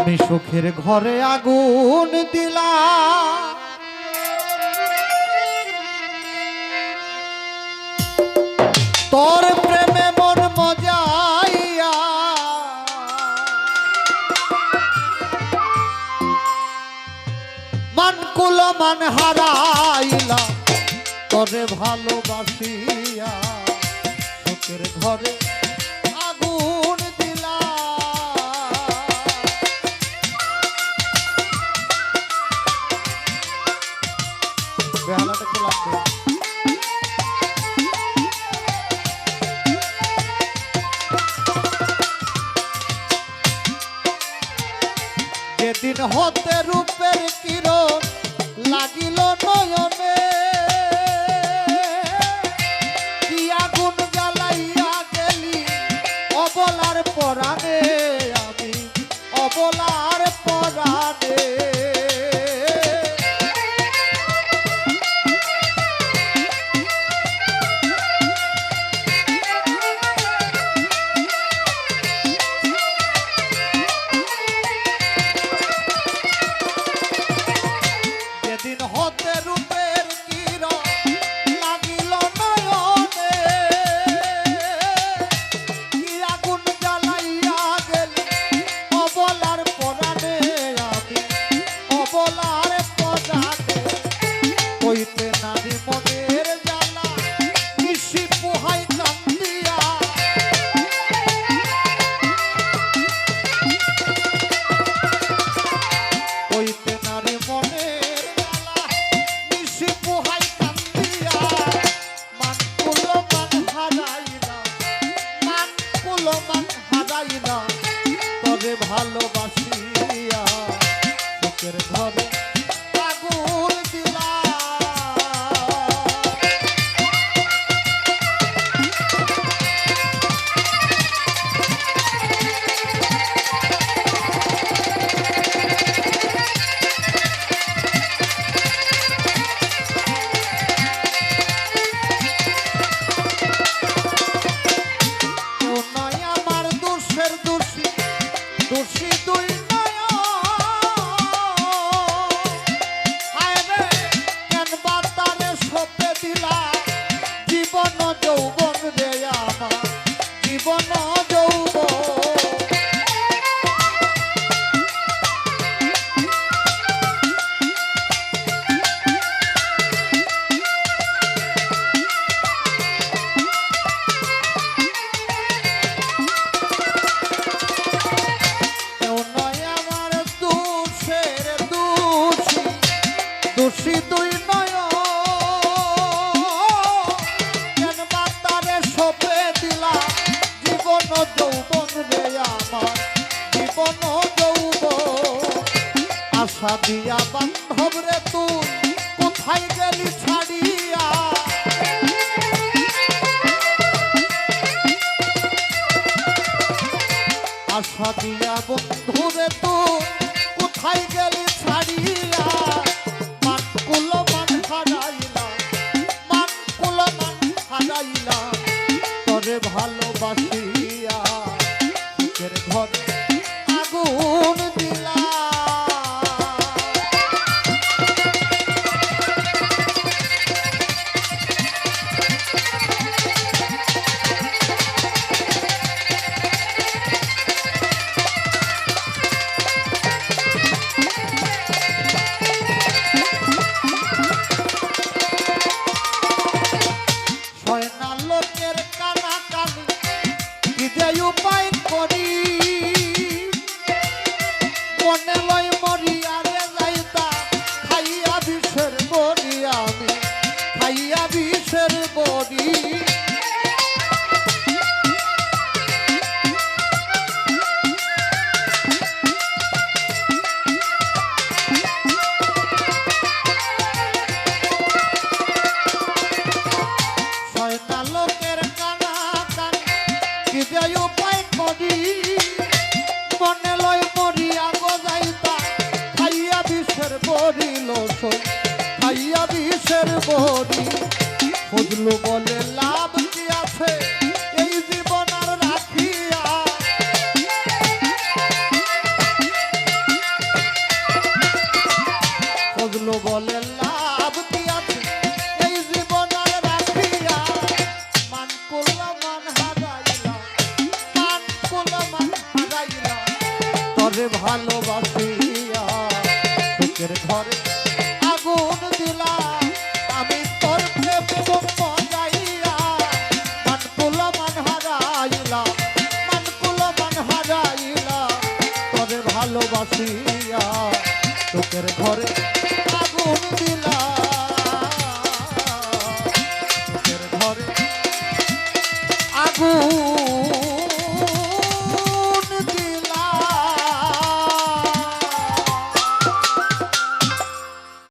আমি সুখের ঘরে আগুন দিলাম, তোর প্রেমে মন মজাইয়া, মান কুল মান হারাইলা, তোরে ভালোবাসিয়া সুখের ঘরে আগুন দিলা। বেহালাটা একটু লাগবে। যেদিন হতে রূপের কিরণ লাগিল নয়নে, কি আগুন জ্বালাইয়া গেলি অবলার পরাণে, আমি অবলার পরাণে। ভালোবাসিয়া সুখের ঘরে আগুন দিলা। দোষী তুই আরে কেন বাতারে সপে দিলা জীবন যৌবন রে আমার জীবন যৌবন। দোষী তুই নয় কেন বাতারে সপে দিলা জীবন যৌবন রে আমার জীবন যৌবন। আশা দিয়া বান্ধব রে তুই কোথায় গেলি ছাড়িয়া, আশা দিয়া বন্ধু রে তুই কোথায় গেলি ছাড়িয়া। তোরে ভালোবাসিয়া সুখের ঘরে আগুন দিলা। উপায় করি মনে লয় মরিয়া রে যাইতা খাইয়া বিষের বড়ি, আমি খাইয়া বিষের বড়ি। শয়তান লোকের কানা কান কি দেয় উপায় করি মনে লয় মরিয়া গজাইতা খাইয়া বিষের বড়ি লোসই খাইয়া বিষের বড়ি। ফজলু বলে লাভ কি আছে এই জীবন আর রাখিয়া, তোরে ভালোবাসিয়া সুখের ঘরে আগুন দিলাম আমি তোর প্রেম মজাইয়া মানকুলা মান হারাইলাম মানকুলা মান হারাইলাম তোরে ভালোবাসিয়া সুখের ঘরে